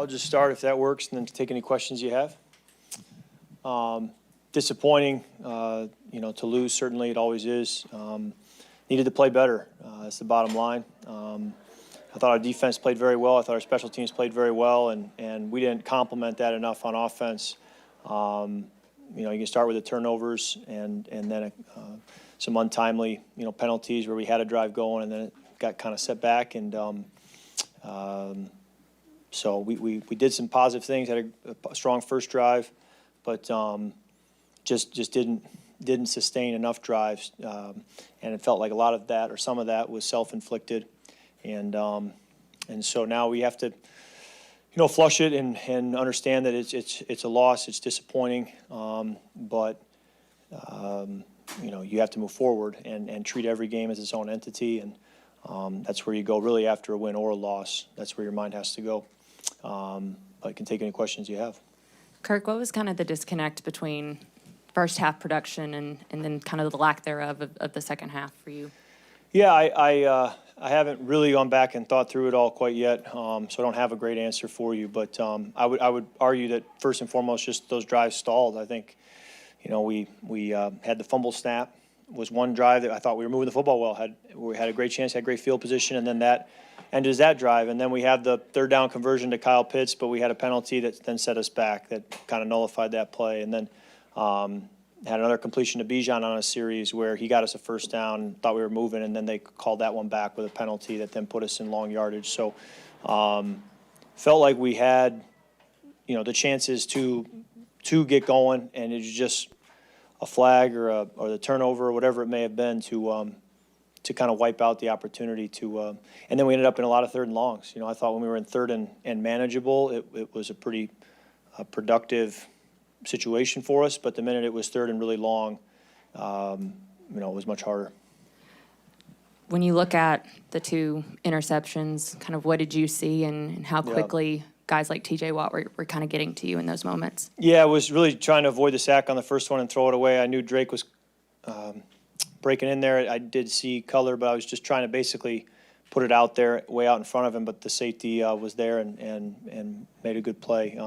I'll just start if that works, and then take any questions you have. Disappointing, to lose. Certainly, it always is. Needed to play better. That's the bottom line. I thought our defense played very well. I thought our special teams played very well, and we didn't complement that enough on offense. You can start with the turnovers and then some untimely, penalties where we had a drive going and then it got kind of set back. And so we did some positive things, had a strong first drive, but just didn't sustain enough drives. And it felt like a lot of that or some of that was self-inflicted. And so now we have to, flush it and understand that it's a loss. It's disappointing, but you have to move forward and treat every game as its own entity. And that's where you go really after a win or a loss. That's where your mind has to go. But I can take any questions you have. Kirk, what was kind of the disconnect between first half production and then kind of the lack thereof of the second half for you? Yeah, I haven't really gone back and thought through it all quite yet, so I don't have a great answer for you. But I would argue that first and foremost, just those drives stalled. I think, we had the fumble snap was one drive that I thought we were moving the football well. We had a great chance, had great field position, and then that ended that drive. And then we had the third down conversion to Kyle Pitts, but we had a penalty that then set us back that kind of nullified that play. And then had another completion to Bijan on a series where he got us a first down, thought we were moving, and then they called that one back with a penalty that then put us in long yardage. So felt like we had, the chances to get going, and it was just a flag or the turnover or whatever it may have been to kind of wipe out the opportunity to. And then we ended up in a lot of third and longs. I thought when we were in third and manageable, it was a pretty productive situation for us, but the minute it was third and really long, it was much harder. When you look at the two interceptions, kind of what did you see and how quickly guys like TJ Watt were kind of getting to you in those moments? Yeah, I was really trying to avoid the sack on the first one and throw it away. I knew Drake was breaking in there. I did see color, but I was just trying to basically put it out there, way out in front of him, but the safety was there and made a good play.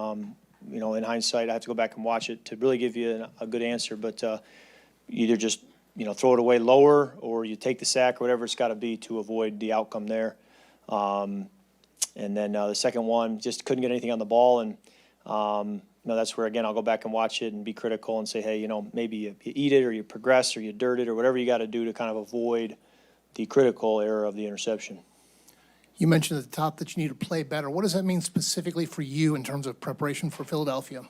In hindsight, I have to go back and watch it to really give you a good answer. But either just, throw it away lower or you take the sack or whatever it's got to be to avoid the outcome there. And then the second one, just couldn't get anything on the ball. And that's where, again, I'll go back and watch it and be critical and say, hey, maybe you eat it or you progress or you dirt it or whatever you got to do to kind of avoid the critical error of the interception. You mentioned at the top that you need to play better. What does that mean specifically for you in terms of preparation for Philadelphia?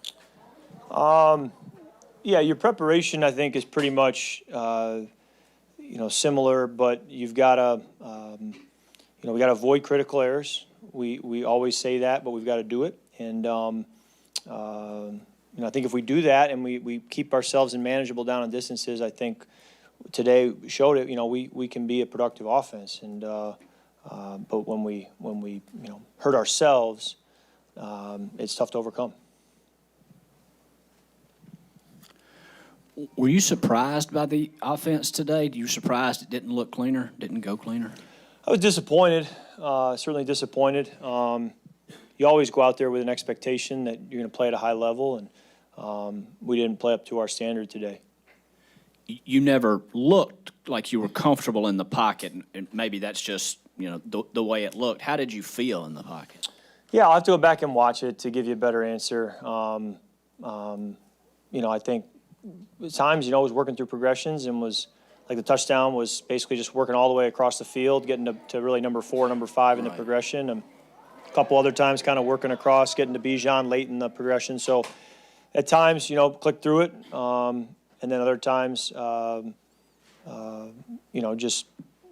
Your preparation, I think, is pretty much, similar, but you've got to, we got to avoid critical errors. We always say that, but we've got to do it. And, I think if we do that and we keep ourselves in manageable down and distances, I think today showed it, we can be a productive offense. And, but when we hurt ourselves, it's tough to overcome. Were you surprised by the offense today? Were you surprised it didn't look cleaner, didn't go cleaner? I was disappointed, certainly disappointed. You always go out there with an expectation that you're going to play at a high level, and we didn't play up to our standard today. You never looked like you were comfortable in the pocket, and maybe that's just the way it looked. How did you feel in the pocket? Yeah, I'll have to go back and watch it to give you a better answer. I think at times, was working through progressions and was like the touchdown was basically just working all the way across the field, getting to really number 4, number 5 in the progression. And a couple other times kind of working across, getting to Bijan late in the progression. So at times, click through it. And then other times, just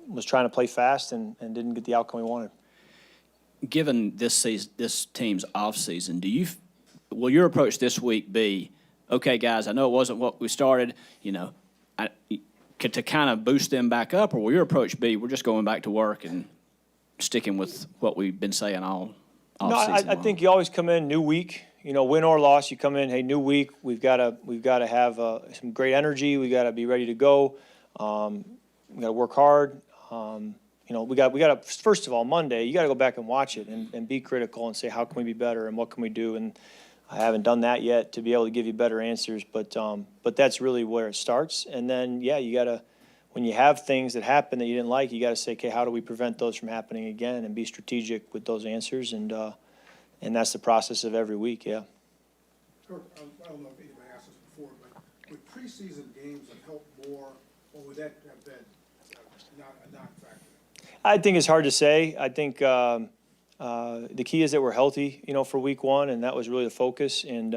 was trying to play fast and didn't get the outcome we wanted. Given this team's off season, will your approach this week be, okay, guys, I know it wasn't what we started, to kind of boost them back up, or will your approach be we're just going back to work and sticking with what we've been saying all off-season? I think you always come in new week, win or loss. You come in, hey, new week. We've got to have some great energy. We got to be ready to go. We got to work hard. we got to, first of all, Monday, you got to go back and watch it and be critical and say, how can we be better and what can we do? And I haven't done that yet to be able to give you better answers, but that's really where it starts. And then, yeah, you got to, when you have things that happen that you didn't like, you got to say, okay, how do we prevent those from happening again, and be strategic with those answers. And that's the process of every week, yeah. Kirk, I don't know if anybody asked this before, but would preseason games have helped more, or would that have been not a non-factor? I think it's hard to say. I think the key is that we're healthy, for week one, and that was really the focus. And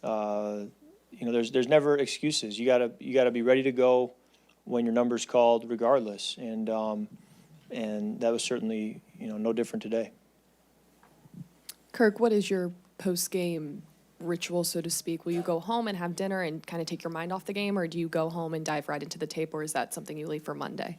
there's never excuses. You gotta be ready to go when your number's called, regardless. And that was certainly no different today. Kirk, what is your post-game ritual, so to speak? Will you go home and have dinner and kind of take your mind off the game, or do you go home and dive right into the tape, or is that something you leave for Monday?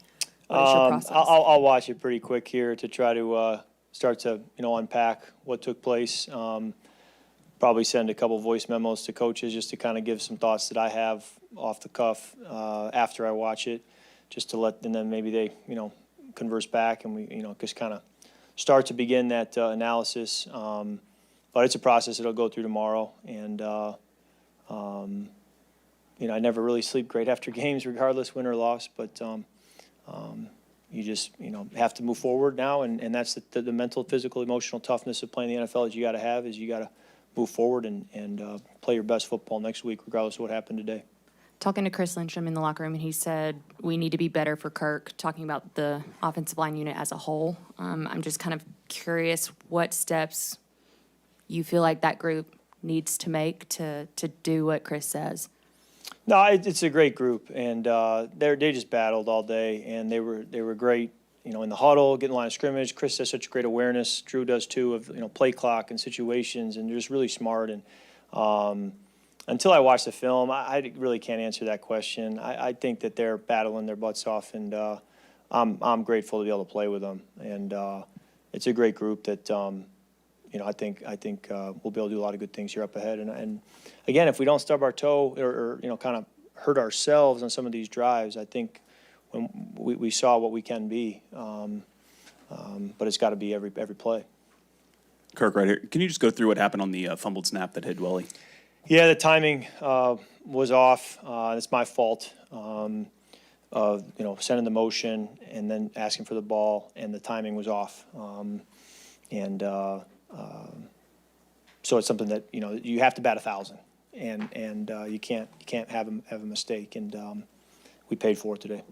What is your process? I'll watch it pretty quick here to try to start to unpack what took place. Probably send a couple voice memos to coaches just to kind of give some thoughts that I have off the cuff after I watch it, just to let, and then maybe they converse back, and we just kind of start to begin that analysis. But it's a process that'll go through tomorrow, and I never really sleep great after games, regardless, win or loss. But you just have to move forward now, and that's the mental, physical, emotional toughness of playing the NFL. Is you got to have is you got to move forward and play your best football next week, regardless of what happened today. Talking to Chris Lyncham in the locker room, and he said we need to be better for Kirk, talking about the offensive line unit as a whole. I'm just kind of curious what steps you feel like that group needs to make to do what Chris says. No, it's a great group, and they just battled all day, and they were great. In the huddle, getting the line of scrimmage. Chris has such great awareness. Drew does too of play clock and situations, and they're just really smart. And until I watch the film, I really can't answer that question. I think that they're battling their butts off, and I'm grateful to be able to play with them. And it's a great group that I think we'll be able to do a lot of good things here up ahead. And again, if we don't stub our toe or kind of hurt ourselves on some of these drives, I think when we saw what we can be. But it's got to be every play. Kirk, right here. Can you just go through what happened on the fumbled snap that hit Dwelly? Yeah, the timing was off. It's my fault of sending the motion and then asking for the ball, and the timing was off. So it's something that you have to bat 1,000, and you can't have a mistake, and we paid for it today.